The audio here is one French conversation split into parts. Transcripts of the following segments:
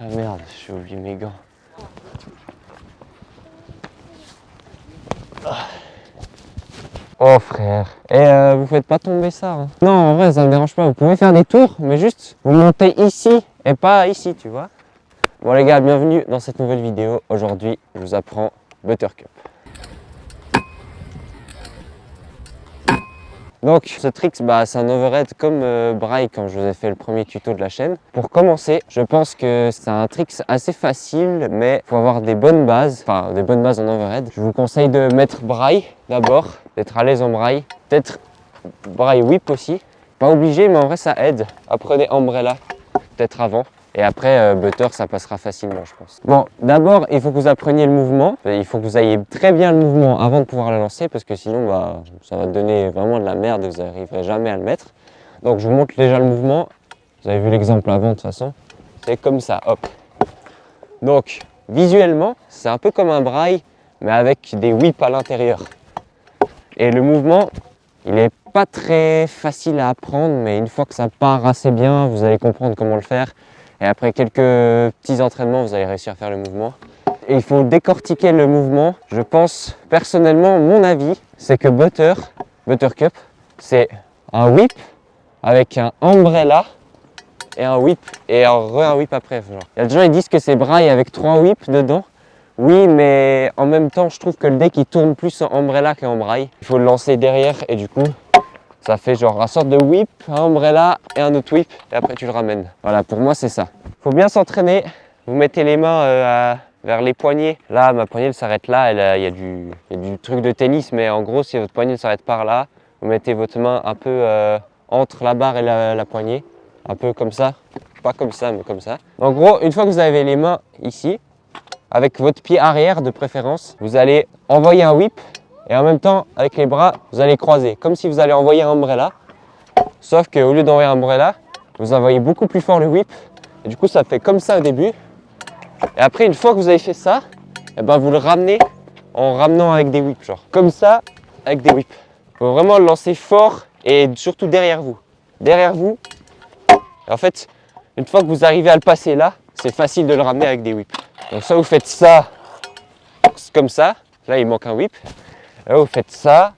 Ah merde, j'ai oublié mes gants. Oh frère, et vous faites pas tomber ça hein. Non en vrai ça me dérange pas, vous pouvez faire des tours mais juste vous montez ici et pas ici tu vois. Bon les gars, bienvenue dans cette nouvelle vidéo. Aujourd'hui je vous apprends Buttercup. Donc ce trick c'est un overhead comme Braille quand je vous ai fait le premier tuto de la chaîne. Pour commencer, je pense que c'est un trick assez facile mais il faut avoir des bonnes bases, enfin des bonnes bases en overhead. Je vous conseille de mettre Braille d'abord, d'être à l'aise en Braille, peut-être Braille whip aussi, pas obligé mais en vrai ça aide. Apprenez Umbrella peut-être avant. Et après, Butter, ça passera facilement, je pense. Bon, d'abord, il faut que vous appreniez le mouvement. Il faut que vous ayez très bien le mouvement avant de pouvoir le lancer, parce que sinon, ça va donner vraiment de la merde et vous n'arriverez jamais à le mettre. Donc, je vous montre déjà le mouvement. Vous avez vu l'exemple avant, de toute façon. C'est comme ça, hop. Donc, visuellement, c'est un peu comme un braille, mais avec des whips à l'intérieur. Et le mouvement, il n'est pas très facile à apprendre, mais une fois que ça part assez bien, vous allez comprendre comment le faire. Et après quelques petits entraînements, vous allez réussir à faire le mouvement. Et il faut décortiquer le mouvement. Je pense, personnellement, mon avis, c'est que Buttercup, c'est un whip avec un umbrella et un whip et un whip après. Genre. Il y a des gens qui disent que c'est braille avec 3 whips dedans. Oui, mais en même temps, je trouve que le deck il tourne plus en umbrella qu'en braille. Il faut le lancer derrière et du coup, ça fait genre une sorte de whip, un umbrella et un autre whip et après tu le ramènes. Voilà, pour moi c'est ça. Faut bien s'entraîner. Vous mettez les mains vers les poignets. Là, ma poignée elle s'arrête là. Il y a du truc de tennis, mais en gros, si votre poignet s'arrête par là, vous mettez votre main un peu entre la barre et la poignée. Un peu comme ça. Pas comme ça, mais comme ça. En gros, une fois que vous avez les mains ici, avec votre pied arrière de préférence, vous allez envoyer un whip et en même temps, avec les bras, vous allez croiser. Comme si vous allez envoyer un umbrella. Sauf qu'au lieu d'envoyer un umbrella, vous envoyez beaucoup plus fort le whip. Et du coup, ça fait comme ça au début. Et après, une fois que vous avez fait ça, et ben vous le ramenez en ramenant avec des whips. Genre comme ça, avec des whips. Il faut vraiment le lancer fort et surtout derrière vous. Derrière vous. Et en fait, une fois que vous arrivez à le passer là, c'est facile de le ramener avec des whips. Donc soit vous faites ça comme ça. Là, il manque un whip. Là, vous faites ça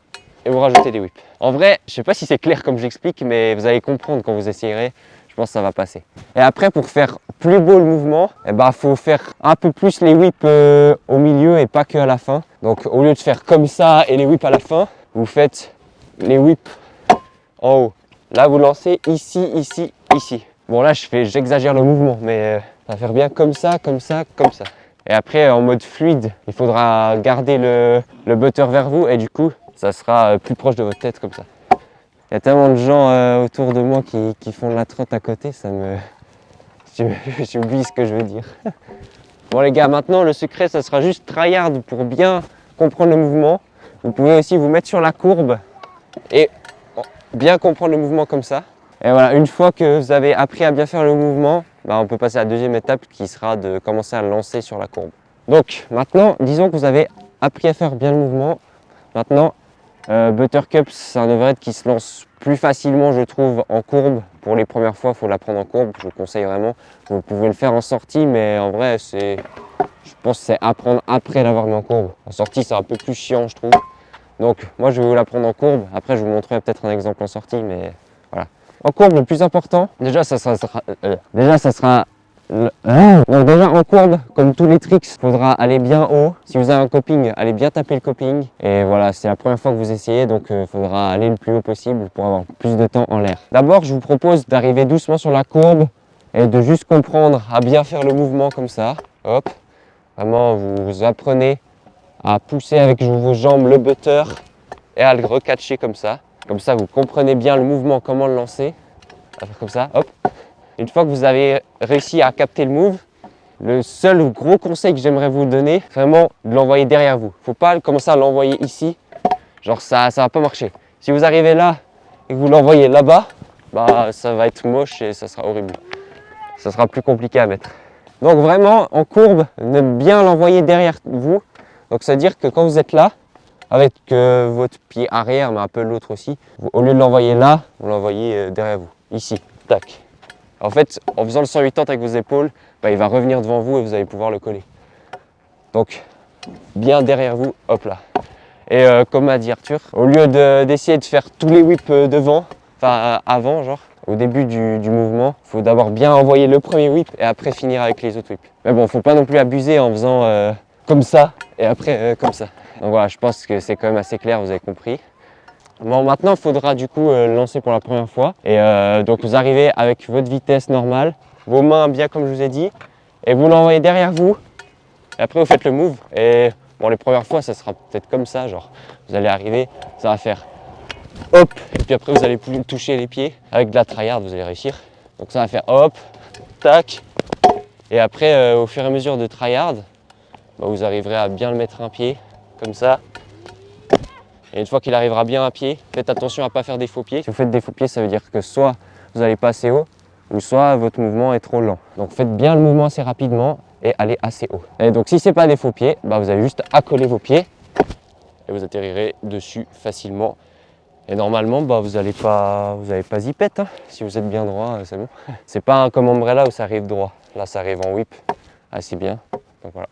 et vous rajoutez des whips. En vrai, je ne sais pas si c'est clair comme j'explique, mais vous allez comprendre quand vous essayerez. Je pense que ça va passer. Et après, pour faire plus beau le mouvement, faut faire un peu plus les whips au milieu et pas que à la fin. Donc, au lieu de faire comme ça et les whips à la fin, vous faites les whips en haut. Là, vous lancez ici, ici, ici. Bon, là, j'exagère le mouvement, mais ça va faire bien comme ça, comme ça, comme ça. Et après, en mode fluide, il faudra garder le butter vers vous et du coup, ça sera plus proche de votre tête comme ça. Il y a tellement de gens autour de moi qui font de la trotte à côté, j'oublie ce que je veux dire. Bon les gars, maintenant le secret, ça sera juste tryhard pour bien comprendre le mouvement. Vous pouvez aussi vous mettre sur la courbe et bien comprendre le mouvement comme ça. Et voilà, une fois que vous avez appris à bien faire le mouvement, on peut passer à la deuxième étape qui sera de commencer à lancer sur la courbe. Donc maintenant, disons que vous avez appris à faire bien le mouvement. Maintenant, Buttercup, c'est un overhead qui se lance plus facilement, je trouve, en courbe. Pour les premières fois, il faut l'apprendre en courbe, je vous conseille vraiment. Vous pouvez le faire en sortie, mais en vrai, je pense que c'est apprendre après l'avoir mis en courbe. En sortie, c'est un peu plus chiant, je trouve. Donc, moi, je vais vous l'apprendre en courbe. Après, je vous montrerai peut-être un exemple en sortie, mais voilà. En courbe, le plus important, déjà, ça sera donc déjà en courbe, comme tous les tricks, il faudra aller bien haut. Si vous avez un coping, allez bien taper le coping. Et voilà, c'est la première fois que vous essayez, donc il faudra aller le plus haut possible pour avoir plus de temps en l'air. D'abord, je vous propose d'arriver doucement sur la courbe et de juste comprendre à bien faire le mouvement comme ça. Hop, vraiment vous apprenez à pousser avec vos jambes le butter et à le recatcher comme ça. Comme ça, vous comprenez bien le mouvement, comment le lancer. À faire comme ça, hop. Une fois que vous avez réussi à capter le move, le seul gros conseil que j'aimerais vous donner, c'est vraiment de l'envoyer derrière vous. Faut pas commencer à l'envoyer ici, genre ça va pas marcher. Si vous arrivez là et que vous l'envoyez là-bas, ça va être moche et ça sera horrible. Ça sera plus compliqué à mettre. Donc vraiment, en courbe, ne bien l'envoyer derrière vous. Donc ça veut dire que quand vous êtes là, avec votre pied arrière, mais un peu l'autre aussi, au lieu de l'envoyer là, vous l'envoyez derrière vous, ici, tac. En fait, en faisant le 180 avec vos épaules, bah, il va revenir devant vous et vous allez pouvoir le coller. Donc bien derrière vous, hop là. Et comme a dit Arthur, au lieu d'essayer de faire tous les whips devant, enfin avant genre, au début du mouvement, il faut d'abord bien envoyer le premier whip et après finir avec les autres whips. Mais bon, faut pas non plus abuser en faisant comme ça et après comme ça. Donc voilà, je pense que c'est quand même assez clair, vous avez compris. Bon, maintenant, il faudra du coup lancer pour la première fois. Et donc vous arrivez avec votre vitesse normale, vos mains bien comme je vous ai dit, et vous l'envoyez derrière vous. Et après vous faites le move. Et bon, les premières fois, ça sera peut-être comme ça, genre vous allez arriver, ça va faire hop, et puis après vous allez plus toucher les pieds. Avec de la tryhard, vous allez réussir. Donc ça va faire hop, tac. Et après, au fur et à mesure de tryhard, bah, vous arriverez à bien le mettre un pied, comme ça. Et une fois qu'il arrivera bien à pied, faites attention à ne pas faire des faux pieds. Si vous faites des faux pieds, ça veut dire que soit vous n'allez pas assez haut, ou soit votre mouvement est trop lent. Donc faites bien le mouvement assez rapidement et allez assez haut. Et donc si ce n'est pas des faux pieds, bah, vous avez juste à coller vos pieds et vous atterrirez dessus facilement. Et normalement, bah, vous n'allez pas zipette, hein. Si vous êtes bien droit, c'est bon. C'est pas comme Umbrella où ça arrive droit. Là, ça arrive en whip assez bien. Donc voilà.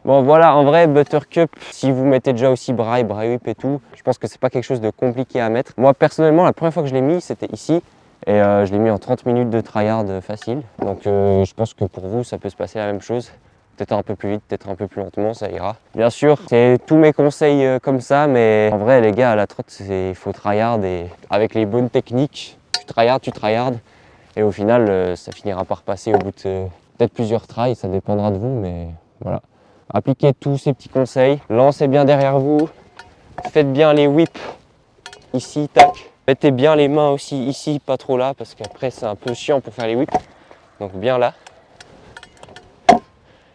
Bon voilà, en vrai, Buttercup, si vous mettez déjà aussi braille whip et tout, je pense que c'est pas quelque chose de compliqué à mettre. Moi personnellement, la première fois que je l'ai mis, c'était ici. Et je l'ai mis en 30 minutes de tryhard facile. Donc je pense que pour vous, ça peut se passer la même chose. Peut-être un peu plus vite, peut-être un peu plus lentement, ça ira. Bien sûr, c'est tous mes conseils comme ça, mais en vrai les gars, à la trotte, il faut tryhard et avec les bonnes techniques, tu tryhard. Et au final, ça finira par passer au bout de peut-être plusieurs tries, ça dépendra de vous, mais voilà. Appliquez tous ces petits conseils, lancez bien derrière vous, faites bien les whips ici, tac. Mettez bien les mains aussi ici, pas trop là, parce qu'après c'est un peu chiant pour faire les whips. Donc bien là.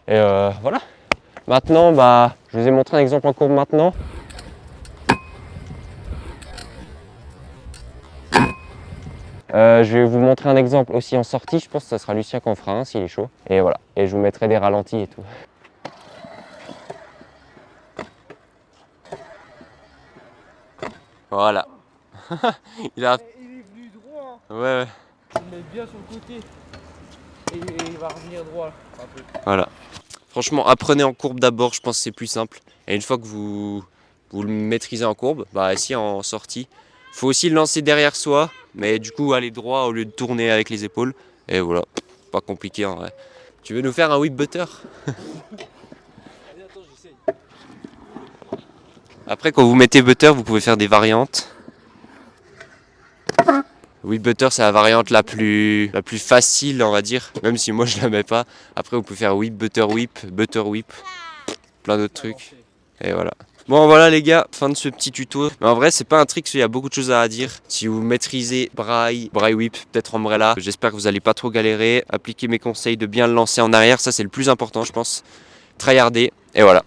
Et voilà. Maintenant, bah, je vous ai montré un exemple en courbe maintenant. Je vais vous montrer un exemple aussi en sortie, je pense que ça sera Lucien qui en fera un s'il est chaud. Et voilà, et je vous mettrai des ralentis et tout. Voilà. Il est venu droit. Hein. Ouais. Il le met bien sur le côté. Et il va revenir droit un peu. Voilà. Franchement, apprenez en courbe d'abord, je pense que c'est plus simple. Et une fois que vous le maîtrisez en courbe, bah ici en sortie, faut aussi le lancer derrière soi, mais du coup aller droit au lieu de tourner avec les épaules. Et voilà, pas compliqué en vrai. Tu veux nous faire un whip butter? Après, quand vous mettez butter, vous pouvez faire des variantes. Whip butter, c'est la variante la plus facile, on va dire, même si moi je la mets pas. Après, vous pouvez faire whip, butter whip, plein d'autres trucs. Et voilà. Bon voilà les gars, fin de ce petit tuto. Mais en vrai c'est pas un trick, il y a beaucoup de choses à dire. Si vous maîtrisez braille whip, peut-être Umbrella, j'espère que vous allez pas trop galérer. Appliquez mes conseils de bien le lancer en arrière, ça c'est le plus important je pense. Tryharder, et voilà.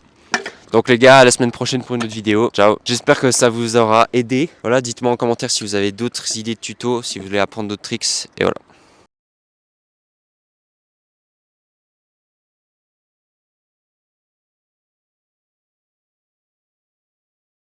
Donc les gars, à la semaine prochaine pour une autre vidéo. Ciao. J'espère que ça vous aura aidé. Voilà, dites-moi en commentaire si vous avez d'autres idées de tutos, si vous voulez apprendre d'autres tricks. Et voilà.